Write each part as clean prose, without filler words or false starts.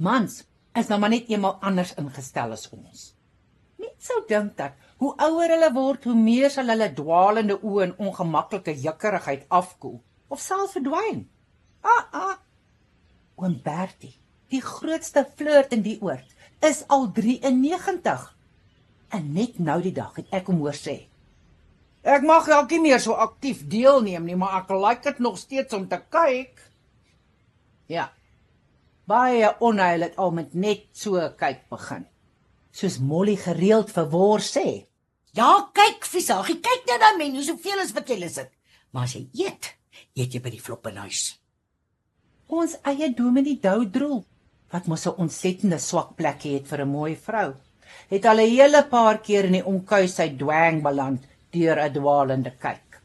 Mans is nou maar net eenmaal anders ingestel as ons. Mens sou dink dat, hoe ouer hulle word, hoe meer sal hulle dwalende oë en ongemaklike jukkerigheid afkoel, of sal verdwyn. Oom Bertie, die grootste flirt in die oord, is al 93. En net nou die dag het ek hom hoor sê, ek mag dalk nie meer so aktief deelneem nie, maar ek like dit nog steeds om te kyk. Ja, baie onheil het al met net so kyk begin. Soos Molly gereeld vir Wor sê. Ja, kyk, Visagie, kyk net na men, soveel as wat jy lus het. Maar as jy eet jy by die floppenhuis. Ons eie Dominee Doudroel, wat mos 'n ontsettende swak plekkie het vir 'n mooi vrou, het al 'n hele paar keer in die onkuisheid dwang beland deur 'n dwalende kyk.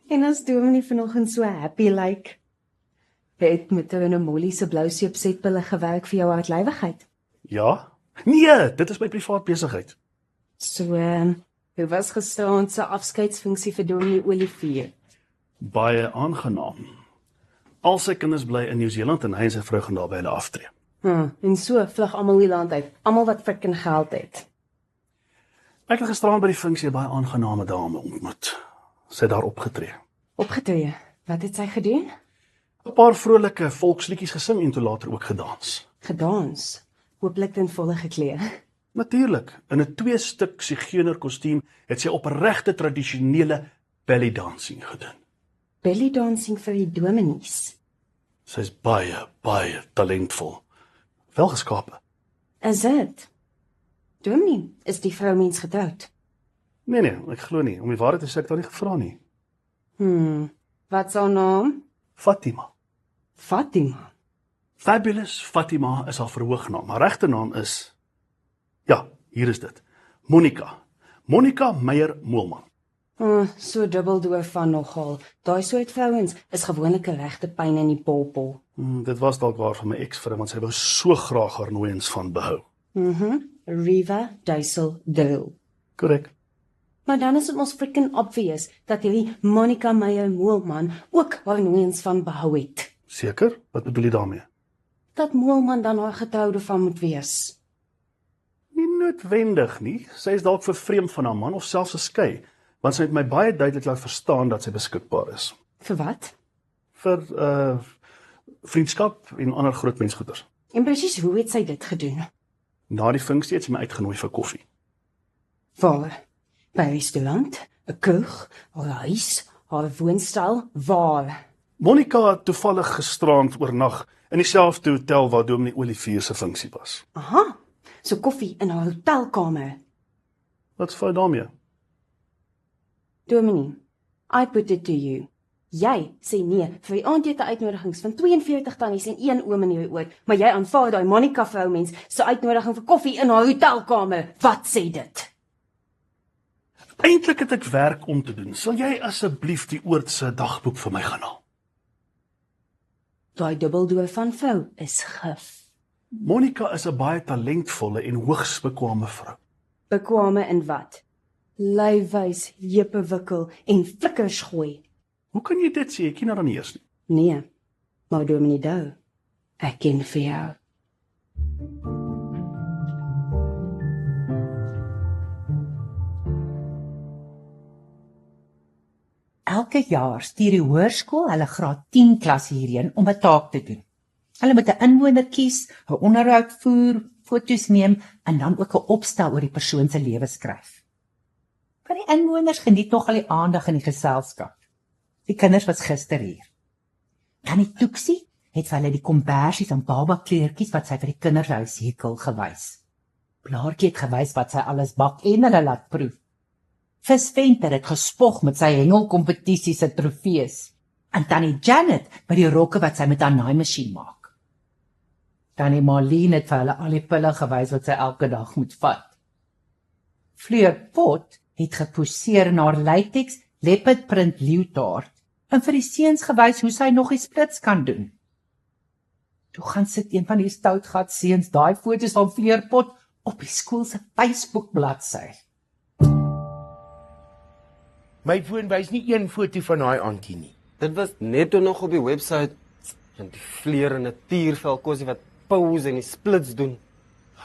En as Dominee vanoggend so happy lyk, het met een Molly se blou seepsetpille gewerk vir jou hartlywigheid. Ja? Nee, dit is my privaat besigheid. So, hoe was gisteraand se afskeidsfunksie vir Dominee Olivier? Baie aangenaam. Al sy kinders bly in Nieu-Seeland en hy en sy vrou gaan daar by hulle aftree. En so vlug almal die land uit, almal wat frikking geld het. Ek het gisteraand by die funksie 'n baie aangename dame ontmoet. Sy het daar opgetree. Opgetree? Wat het sy gedoen? 'n Paar vrolike volksliedjies gesing en toe later ook gedans. Gedans? Hooplik ten volle geklee. Natuurlik, in 'n 2-stuk sigeuner kostuum het sy op 'n regte tradisionele belly dancing gedoen. Belly dancing vir die dominees. Sy's baie talentvol. Welgeskape. Is dit? Dominee, is die vrou mens getroud? Nee, ek glo nie. Om die waarheid te sê, ek het haar nie gevra nie. Wat is haar naam? Fatima. Fatima? Fabulous Fatima is haar verhoognaam. Haar regte naam is... Ja, hier is dit. Monica Meyer-Moelman. So dubbeldoof van nogal. Daai soort vrouens is gewoonlik 'n regte pyn in die polpol. Dit was dalk waar van my ex-vrou, want sy wou so graag haar nooiens van behou. Riva Duisel-Dil. Korrek. Maar dan is dit ons freaking obvious dat hierdie Monica Meyer-Moelman ook haar nooiens van behou het. Seker? Wat bedoel jy daarmee? Dat Moelman dan haar getroude van moet wees. Nie noodwendig nie. Sy is dalk vervreemd van haar man of selfs geskei, want sy het my baie duidelik laat verstaan dat sy beskikbaar is. Vir wat? Vir vriendskap en ander groot mensgoeders. En presies hoe het sy dit gedoen? Na die funksie het sy my uitgenooi vir koffie. Waar? By 'n restaurant? 'n kroeg? Haar huis? Haar woonstel? Waar? Monica het toevallig gisterand oornag in dieselfde hotel waar Dominee Olivier se funksie was. Aha, so koffie in haar hotelkamer. Wat's fout daarmee? Dominee, I put it to you. Jy sê nee vir die aandete uitnodigings van 42 tannies en 1 oom in die oord, maar jy aanvaar daai Monica vroumens se uitnodiging vir koffie in haar hotelkamer. Wat sê dit? Eintlik het ek werk om te doen. Sal jy asseblief die oord se dagboek vir my gaan haal? Daai dubbeldoof van vrou is gif. Monica is 'n baie talentvolle en hoogs bekwame vrou. Bekwame in wat? Lyfwys, heupe wikkel en flikkers gooi. Hoe kan jy dit sê? Ek ken haar nie eers nie. Nee, maar Dominee Dou, ek ken vir jou. Elke jaar stuur die hoërskool hulle graad 10 klas hierheen om 'n taak te doen. Hulle moet 'n inwoner kies, 'n onderhoud voer, foto's neem en dan ook 'n opstel oor die persoon se lewe skryf. Maar die inwoners geniet nogal die aandag in die geselskap. Die kinders was gister hier. Tannie Toeksie het vir hulle die kombersies en babakleertjies wat sy vir die kinderhuis hekel gewys. Blaartjie het gewys wat sy alles bak en hulle laat proef. Vis Venter het gespog met sy hengelkompetisie se trofees. En Tannie Janet by die rokke wat sy met haar naaimasjien maak. Tannie Marlene het vir hulle al die pille gewys wat sy elke dag moet vat. Fleur Pot het geposeer in haar latex leopard print leeutaard en vir die seuns gewys hoe sy nog die splits kan doen. Toe gaan sit een van die stoutgat seuns daai foto's van Fleur Pot op die skool se Facebook bladsy. My foon wys nie een foto van daai auntie nie. Dit was net toe nog op die website. En die vleer en 'n tiervel kosie wat pose en die splits doen.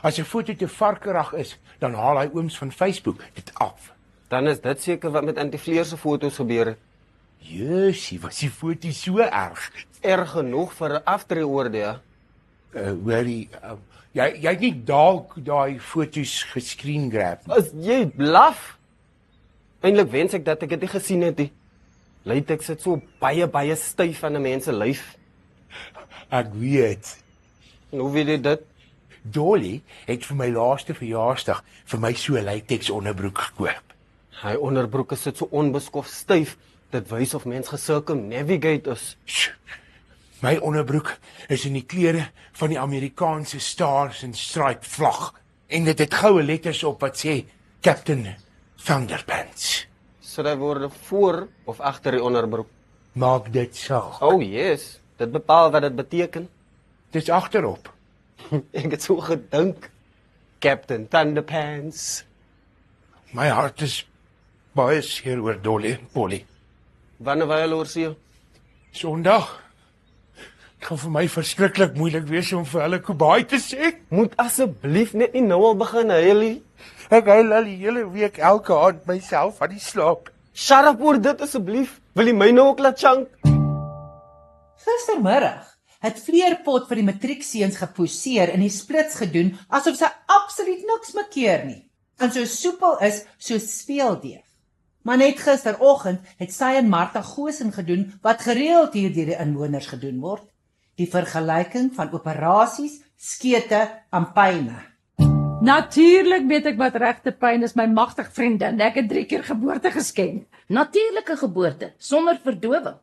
As 'n foto te varkerig is, dan haal hy ooms van Facebook dit af. Dan is dit seker wat met antivleer se foto's gebeur het. Jessie, was die foto so erg? Erg genoeg vir 'n aftreeoorde, ja. Hoorie, jy het nie dalk daai foto's gescreen grab nie. As jy blaf. Eintlik wens ek dat ek dit nie gesien het nie. Latex sit so baie styf aan 'n mens se lyf. Ek weet. En hoe weet jy dit? Dolly het vir my laaste verjaarsdag vir my so 'n latex onderbroek gekoop. Hy onderbroeke sit so onbeskof styf. Dit wys of mens gesircumnavigate is. My onderbroek is in die kleure van die Amerikaanse Stars and Stripe vlag. En dit het goue letters op wat sê Captain Thunderpants. So dat word voor of agter die onderbroek. Maak dit saak. Oh yes, dit bepaal wat dit beteken. Dis agterop. Ek het so gedink. Captain Thunderpants. My hart is baie seer oor Dolly en Polly. Wanneer wil jy oorsee? Sondag. Dit gaan vir my verskriklik moeilik wees om vir hulle kobaai te sê. Moet asseblief net nie nou al begin huil nie. Ek huil al die hele week elke aand myself aan die slaap. Shut up oor dit asseblief. Wil jy my nou ook laat chunk? Gistermiddag het Fleur Pot vir die matriekseuns geposeer en die splits gedoen asof sy absoluut niks makkeer nie. En so soepel is soos speeldeeg. Maar net gisteroggend het sy en Martha Goosen gedoen wat gereeld hier deur die inwoners gedoen word. Die vergelyking van operasies, skete en pyne. Natuurlik weet ek wat regte pyn is, my magtig vriendin. Ek het 3 keer geboorte geskenk. Natuurlike geboorte, sonder verdowing.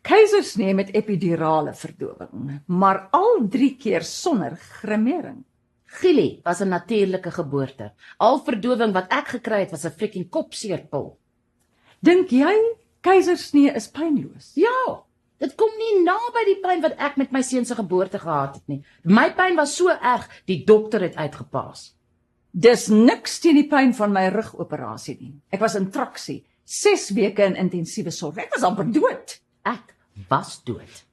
Keisersnee met epidurale verdowing, maar al 3 keer sonder grimering. Gilly was 'n natuurlike geboorte. Al verdowing wat ek gekry het was 'n freaking kopseerpil. Dink jy keisersnee is pynloos? Ja, dit kom nie naby die pyn wat ek met my seun se geboorte gehad het nie. My pyn was so erg, die dokter het uitgepaas. Dis niks teen die pyn van my rugoperasie nie. Ek was in traksie, 6 weke in intensiewe sorg. Ek was amper dood. Ek was dood.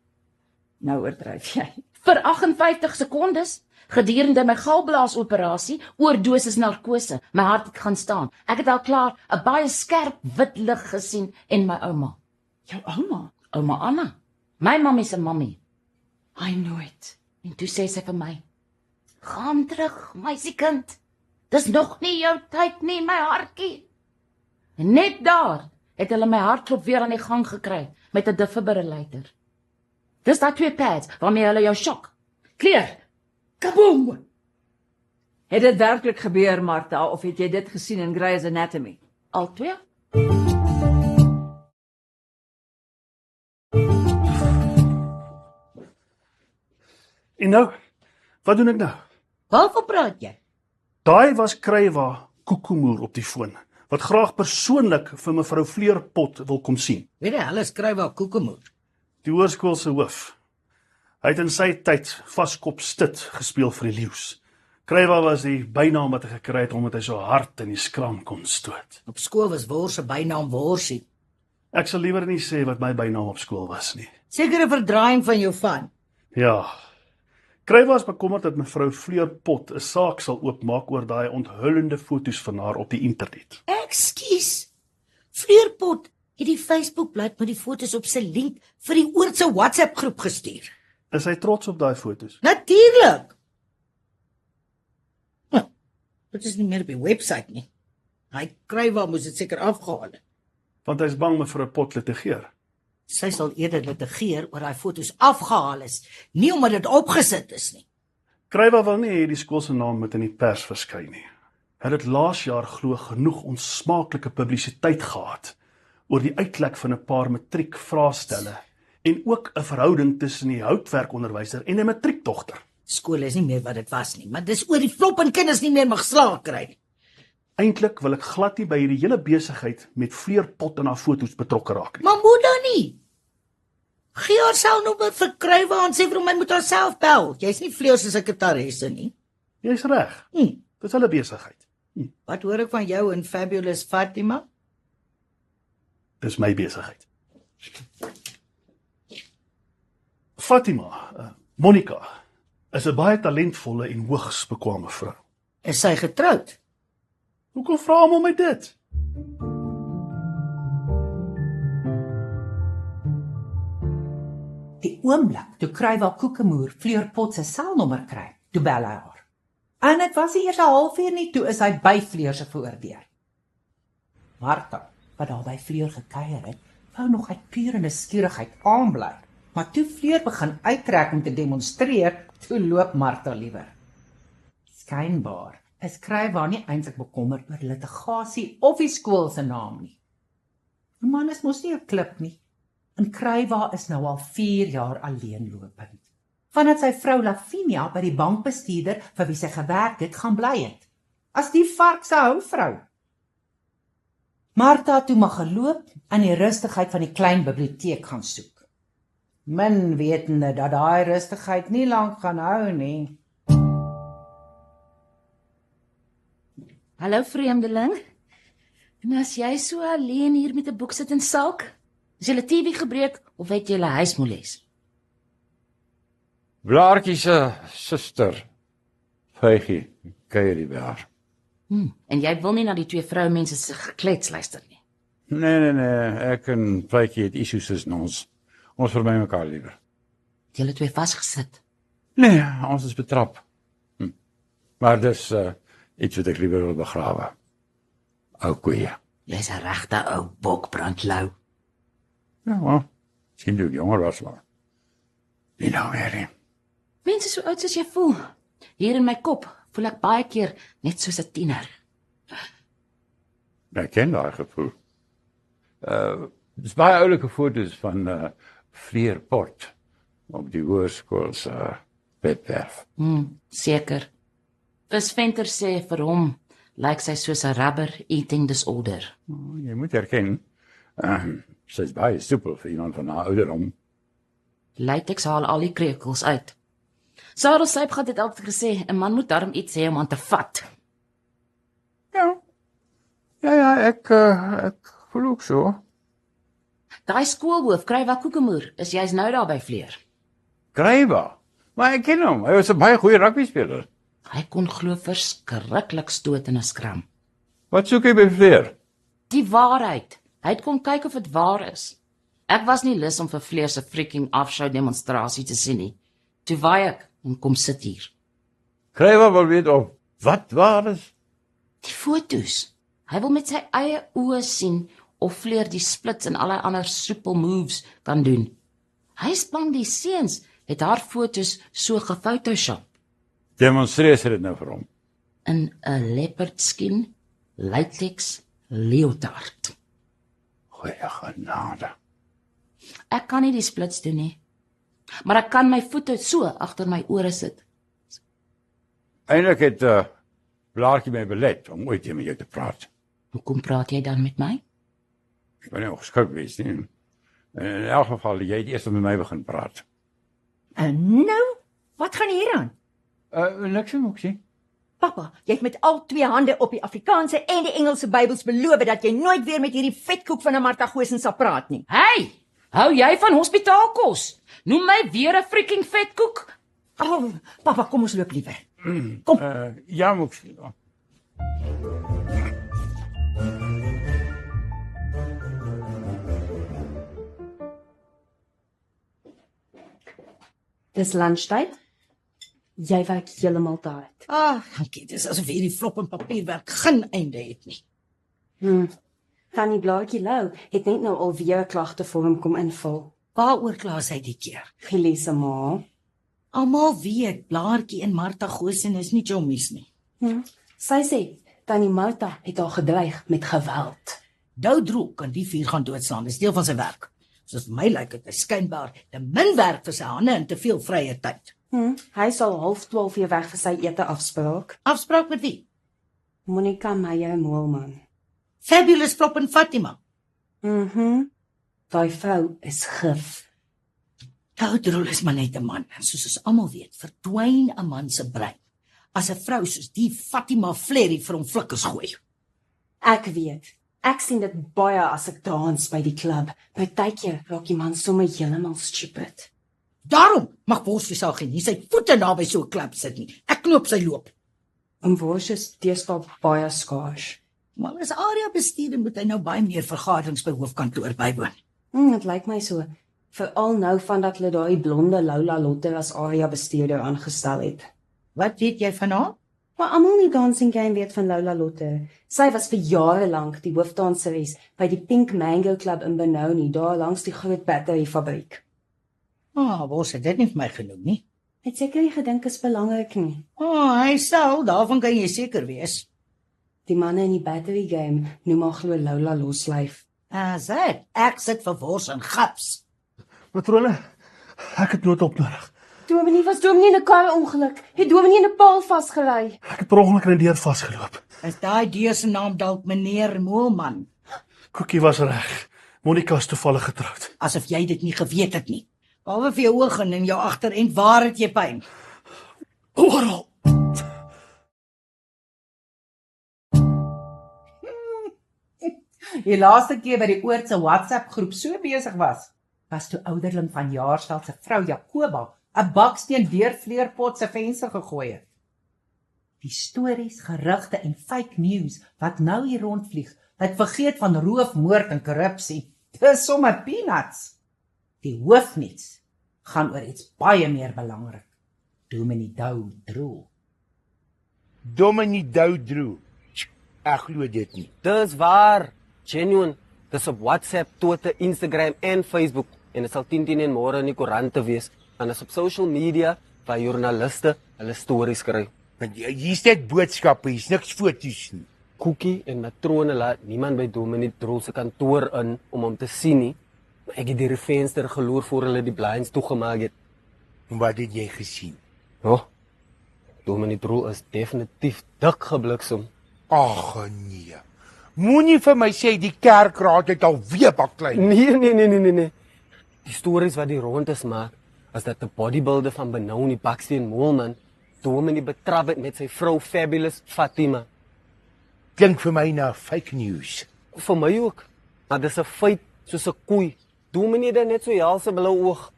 Nou oordryf jy. Vir 58 sekondes gedurende my galblaasoperasie, oordosis narkose. My hart het gaan staan. Ek het al klaar 'n baie skerp wit lig gesien en my ouma. Jou ouma? Ouma Anna, my mammie se mammie. I know it. En toe sê sy vir my: "Gaan terug, meisiekind. Dis nog nie jou tyd nie, my hartjie." En net daar het hulle my hartklop weer aan die gang gekry met 'n defibrillator. Dis daai 2 pads waarmee hulle jou shock. Clear. Kaboom! Het dit werklik gebeur, Martha, of het jy dit gesien in Grey's Anatomy? Al 2. En nou, wat doen ek nou? Waarvan praat jy? Daai was Krywa Koekoemoer op die foon, wat graag persoonlik vir mevrou Fleur Pot wil kom sien. Weet jy, hulle skryf wel koekemoer. Die hoërskool se hoof. Hy het in sy tyd vaskop stit gespeel vir die leeu's. Krywa was die bynaam wat hy gekry het omdat hy so hard in die skram kon stoot. Op skool was Wors se bynaam Worsie. Ek sal liewer nie sê wat my bynaam op skool was nie. Sekere verdraaiing van jou van. Ja. Krywa is bekommerd dat mevrou Fleur Pot 'n saak sal oopmaak oor daai onthullende foto's van haar op die internet. Ekskuus. Fleurpot het die Facebook-bladsy met die foto's op sy link vir die oord se WhatsApp groep gestuur. Is hy trots op daai foto's? Natuurlik. Dit is nie meer op die webwerf nie. Hy kry waar moes dit seker afgehaal het. Want hy's bang mevrou Pot litigeer. Sy sal eerder litigeer oor daai foto's afgehaal is, nie omdat dit opgesit is nie. Krywa wil nie hê die skool se naam moet in die pers verskyn nie. Hy het laas jaar glo genoeg onsmaaklike publisiteit gehad oor die uitlek van 'n paar matriekvraestelle en ook 'n verhouding tussen die houtwerkonderwyser en 'n matriekdogter. Skool is nie meer wat dit was nie, maar dis oor die flop en kinders nie meer mag slaag kry nie. Eintlik wil ek glad nie by hierdie hele besigheid met vleerpot en haar foto's betrokke raak nie. Maar moet dan nie. Gee haar selfnommer vir Krywa en sê vir hom hy moet haarself bel. Jy's nie Fleur se sekretaresse nie. Jy's reg. Dis hulle besigheid. Wat hoor ek van jou en Fabulous Fatima? Dis my besigheid. Fatima, Monica, is 'n baie talentvolle en hoogs bekwame vrou. Is sy getroud? Hoekom vra hom om my dit? Die oomblik toe Krywa Koekemoer Fleurpot se selnommer kry, toe bel hy haar. En dit was nie eers 'n halfuur nie, toe is hy by Fleur se voordeur. Martha, wat daar by Fleur gekuier het, wou nog uit pure nuuskierigheid aanbly. Maar toe Fleur begin uittrek om te demonstreer, toe loop Martha liewer. Skynbaar is Krywa nie eintlik bekommerd oor litigasie of die skool se naam nie. 'n Man is mos nie 'n klip nie. En Krywa is nou al 4 jaar alleenlopend. Vandat sy vrou Lavinia by die bankbestuurder vir wie sy gewerk het, gaan bly het. As die vark se houvrou. Martha toe mag geloop en die rustigheid van die klein biblioteek gaan soek. Min wetende dat daai rustigheid nie lank gaan hou nie. Hallo vreemdeling. En as jy so alleen hier met 'n boek sit en sulk, is jy 'n TV gebreek of het jy 'n huismoles? Blaartjie se suster, Vygie, kuier hier by haar. En jy wil nie na die twee vroumense se geklets luister nie. Nee, ek en Vygie het issues tussen ons. Ons vermy mekaar liewer. Julle twee vasgesit. Nee, ons is betrap. Maar dis iets wat ek liewer wil begrawe. Ou koeie. Jy's 'n regte ou bokbrandlou. Ja, wel, sien jy jonger was maar. Nie nou meer nie. Mense so oud soos jy voel. Hier in my kop voel ek baie keer net soos 'n tiener. Ek ken daai gevoel. Dis baie oulike foto's van Fleurpot op die hoërskool se webwerf. Seker. Vis Venter sê vir hom lyk sy soos 'n rubber eating disorder. Jy moet erken, sy's baie soepel vir iemand van haar ouderdom. Latex haal al die krekels uit. Sarah Sypgat het altyd gesê 'n man moet darm iets hê om aan te vat. Ja, ek voel ook so. Daai skoolhoof, Krywa Koekemoer, is jy's nou daar by Fleur. Krywa? Maar ek ken hom, hy was 'n baie goeie rugbyspeler. Hy kon glo verskriklik stoot in 'n skram. Wat soek hy by Fleur? Die waarheid. Hy het kom kyk of dit waar is. Ek was nie lus om vir Fleur se freaking afshow demonstrasie te sien nie. Toe waai ek en kom sit hier. Krywa wil weet of wat waar is? Die foto's. Hy wil met sy eie oë sien of Fleur die splits en allerlei ander soepel moves kan doen. Hy is bang die seuns het haar foto's so gefotoshop. Demonstreer sy dit nou vir hom. In 'n leopardskin, latex, leotard. Goeie genade. Ek kan nie die splits doen nie. Maar ek kan my voete so agter my ore sit. Eintlik het Blaartjie my belet om ooit met jou te praat. Hoekom praat jy dan met my? Ek ben nie ongeskik wees nie. In elk geval, jy het eers met my begin praat. En nou, wat gaan hier aan? Niks en moksie. Papa, jy het met al 2 hande op die Afrikaanse en die Engelse Bybels beloof dat jy nooit weer met hierdie vetkoek van 'n Martha Goosen sal praat nie. Hey, hou jy van hospitaalkos? Noem my weer 'n freaking vetkoek? Oh, papa, kom ons loop liewer. Kom. Ja, moksie. Dis lunchtyd. Jy werk heeltemal te hard. Dankie, dis asof hierdie flop en papierwerk geen einde het nie. Tannie Blaartjie Lou het net nou alweer 'n klagtevorm kom invul. Waaroor kla sy die keer? Gelees ma. Almal weet, Blaartjie en Martha Goosen is nie chommies nie. Sy sê, Tannie Martha het haar gedreig met geweld. Doudroek kan die vuur gaan doodslaan, dis deel van sy werk. Soos vir my lyk dit skynbaar te min werk vir sy hande en te veel vrye tyd. Hy sal 11:30 weer weg vir sy ete afspraak. Afspraak met wie? Monica Meyer Moelman. Fabulous Flop en Fatima. Daai vrou is gif. Doudroek is maar net 'n man, en soos ons almal weet, verdwyn 'n man se brein as 'n vrou soos die Fatima Flerry vir hom flikkers gooi. Ek weet. Ek sien dit baie as ek dans by die klub. Partykeer raak die man sommer heeltemal stupid. Daarom mag Borsvisa nie sy voete naby so 'n klub sit nie. Ek knoop sy loop. En Bors is deesdae baie skaars. Maar as area bestuurder moet hy nou baie meer vergaderings by hoofkantoor bywoon. Dit lyk my so. Veral nou vandat hulle daai blonde Lola Lotte as area bestuurder aangestel het. Wat weet jy van haar? Maar almal in die dancing game weet van Lola Lotte. Sy was vir jare lank die hoofdanseres by die Pink Mango Club in Benoni, daar langs die groot batteryfabriek. Bors het dit nie vir my genoem nie. Het seker nie gedink is belangrik nie. Hy sal, daarvan kan jy seker wees. Die manne in die battery game noem haar glo Lola Loslyf. Dit, ek sit vir wors en gaps. Matrone, ek het noodhulp nodig. Dominee was in 'n kar-ongeluk. Het Dominee in 'n paal vasgelei. Ek het per ongeluk in 'n deur vasgeloop. Is daai deur se naam dalk meneer Moelman? Koekie was reg. Monica is toevallig getroud. Asof jy dit nie geweet het nie. Behalwe vir jou oë en jou agterend, waar het jy pyn? Oral. Die laaste keer by die Oord se WhatsApp groep so besig was toe ouderling van Jaarsveld se vrou Jakoba 'n baksteen deur Fleurpot se venster gegooi het. Die stories, gerugte en fake news wat nou hier rondvlieg, wat vergeet van roof, moord en korrupsie, dis sommer peanuts. Die hoofnuus gaan oor iets baie meer belangrik. Dominee Doudroe. Dominee Doudroe. Ek glo dit nie. Dis waar. Genuine. Dis op WhatsApp, Twitter, Instagram en Facebook. En dit sal 10 en môre in die koerante wees. En is op social media waar joernaliste hulle stories skryf. Want hier's net boodskappe, hier's niks foto's nie. Koekie en matrone laat niemand by Dominee Doudroe se kantoor in om hom te sien nie. Maar ek het deur die venster geloer voor hulle die blinds toegemaak het. En wat het jy gesien? Dominee Doudroe is definitief dik gebliksem. Ag nee. Moenie vir my sê die kerkraad het al weer baklei. Nee. Die stories wat die rondes maak, is dat 'n bodybuilder van Benoni, Baksteen Moelman, Dominee betrap het met sy vrou Fabulous Fatima. Klink vir my na fake news. Vir my ook. Maar dis 'n feit soos 'n koei. Dominee het net so helse blou oog.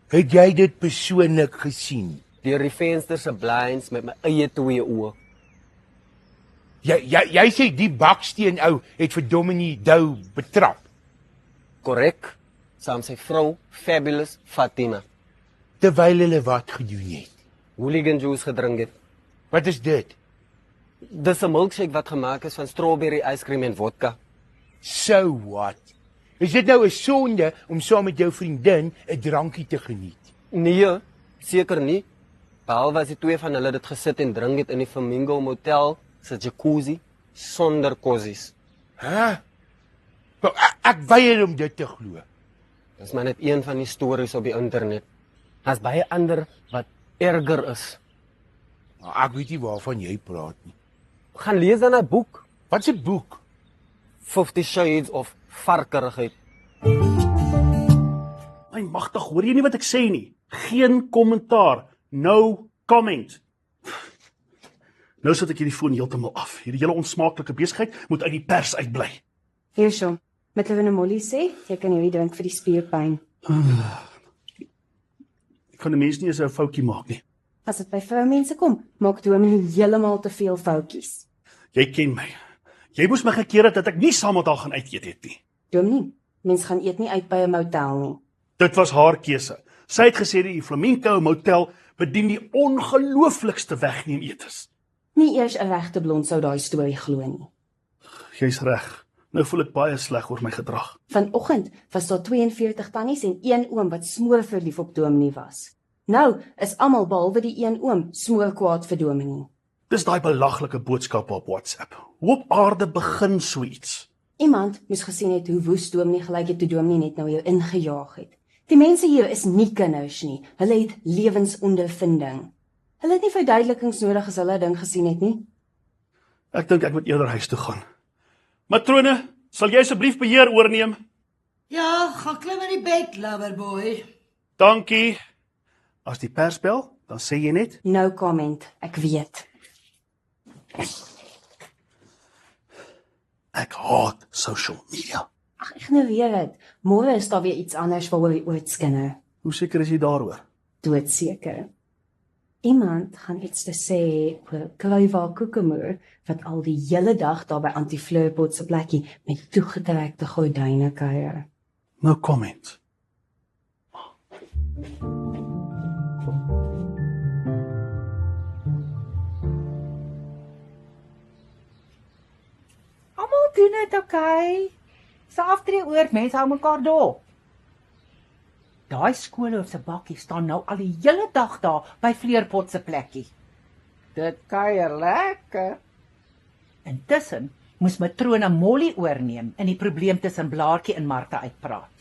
Het jy dit persoonlik gesien? Deur die venster se blinds met my eie 2 oë. Jy sê die baksteen ou het vir Dominee Doudroe betrap. Korrek. Saam sy vrou Fabulous Fatima. Terwyl hulle wat gedoen het. Hooligan juice gedrink het. Wat is dit? Dis 'n milkshake wat gemaak is van strawberry yskrem en vodka. So what? Is dit nou 'n sonde om saam met jou vriendin 'n drankie te geniet? Nee, seker nie. Behalwe as die 2 van hulle dit gesit en drink het in die Flamingo Motel se jacuzzi sonder kosies. Ek weier om dit te glo. Dis maar net een van die stories op die internet. Daar's baie ander wat erger is. Ek weet nie waarvan jy praat nie. Gaan lees dan 'n boek. Wat 'n boek? 50 Shades of Varkerigheid. My magtig, hoor jy nie wat ek sê nie? Geen kommentaar. No comment. Nou sit ek hierdie foon heeltemal af. Hierdie hele onsmaaklike besigheid moet uit die pers uitbly. Hierso, met hulle Molly sê, jy kan hierdie drink vir die spierpyn. Ek kan die mens nie eens 'n foutjie maak nie. As dit by vroumense kom, maak Dominee heeltemal te veel foutjies. Jy ken my. Jy moes my gekeer het dat ek nie saam met haar gaan uit eet het nie. Dominee, mens gaan eet nie uit by 'n motel nie. Dit was haar keuse. Sy het gesê die Flamingo Motel bedien die ongelooflikste wegneem etes. Nie eers 'n regte blond sou daai storie glo nie. Jy's reg. Nou voel ek baie sleg oor my gedrag. Vanoggend was daar 42 tannies en een oom wat smoor verlief op Dominee was. Nou is almal behalwe die een oom smoor kwaad vir Dominee. Dis daai belaglike boodskappe op WhatsApp. Hoe op aarde begin so iets? Iemand moes gesien het hoe woes Dominee gelyk het toe Dominee net nou jou ingejaag het. Die mense hier is nie kinders nie, hulle het lewensondervinding. Hulle het nie verduidelikings nodig as hulle 'n ding gesien het nie. Ek dink ek moet eerder huis toe gaan. Matrone, sal jy asseblief beheer oorneem? Ja, gaan klim in die bed, loverboy. Dankie. As die pers bel, dan sê jy net, No comment, ek weet. ek haat social media. Ag, ignoreer dit. Môre is daar weer iets anders waaroor jy ooit skinder. Hoe seker is jy daaroor? Doodseker. Iemand gaan iets te sê oor Kluiva Koekemoer wat al die hele dag daar by Anti-Fleurpot se plekkie met toegetrekte gordyne kuier. No comment. Almal doen dit, okay? Se aftree oor, mense hou mekaar dop. Daai skoolhoof se bakkie staan nou al die hele dag daar by Fleurpot se plekkie. Dit kuier lekker. Intussen moes matrone Molly oorneem en die probleem tussen Blaartjie en Martha uitpraat.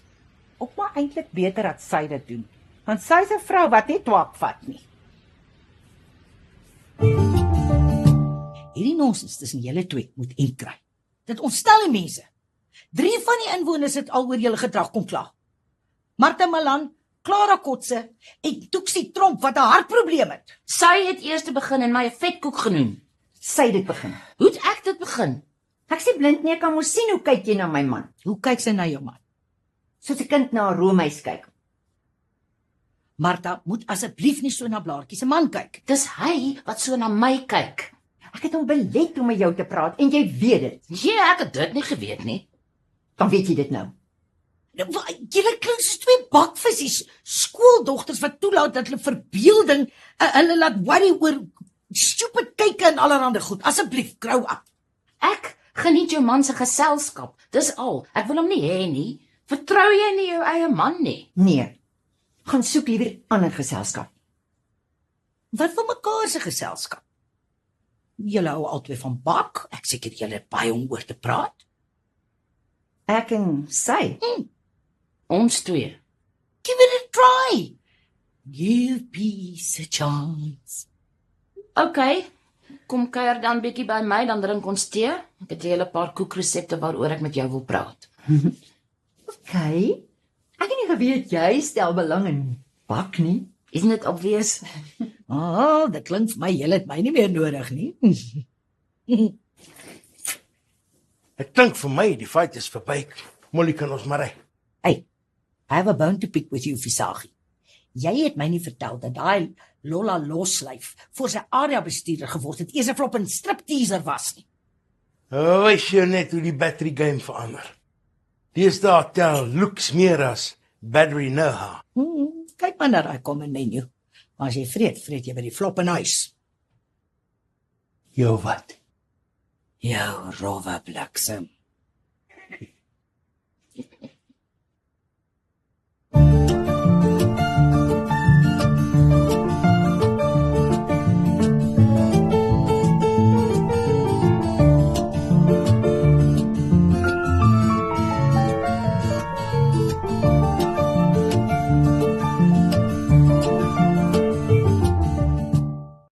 Ook maar eintlik beter dat sy dit doen, want sy's 'n vrou wat nie twak vat nie. Hierdie nonsens tussen julle twee moet eind kry. Dit ontstel die mense. 3 van die inwoners het al oor julle gedrag kom kla. Martha Malan, Clara Kotse en Toeksie Tromp wat 'n hartprobleem het. Sy het eers begin en my 'n vetkoek genoem. Sy het dit begin. Hoe het ek dit begin? Ek sê blind nie, ek kan mos sien hoe kyk jy na my man. Hoe kyk sy na jou man? Soos 'n kind na 'n roomhuis kyk. Martha moet asseblief nie so na Blaartjie se man kyk. Dis hy wat so na my kyk. Ek het hom belet om met jou te praat en jy weet dit. Ja, ek het dit nie geweet nie. Dan weet jy dit nou. Julle klink soos 2 bakvissies, skooldogters wat toelaat dat hulle verbeelding hulle laat worry oor stupid kyke en allerhande goed. Asseblief, grow up. Ek geniet jou man se geselskap. Dis al. Ek wil hom nie hê nie. Vertrou jy nie jou eie man nie? Nee. Gaan soek liewer ander geselskap. Wat van mekaar se geselskap? Julle hou albei van bak. Ek seker julle het baie om oor te praat. Ek en sy. Ons twee. Give it a try. Give peace a chance. Okay. Kom kuier dan bietjie by my, dan drink ons tee. Ek het 'n hele paar koekresepte waaroor ek met jou wil praat. Okay. Ek het nie geweet jy stel belang in bak nie. Isn't it obvious? Dit klink vir my julle het my nie meer nodig nie. Ek dink vir my die fight is verby. Molly kan ons maar ry. Hey, I have a bone to pick with you, Visagie. Jy het my nie vertel dat daai Lola Loslyf voor sy area bestuurder geword het, eers 'n flop en stripteaser was nie. Wys jou net hoe die battery game verander. Deesdae tel looks meer as battery know-how. Kyk maar na daai common menu. Maar as jy vreet jy by die flop in huis. Jou wat? Jou rowwe bliksem.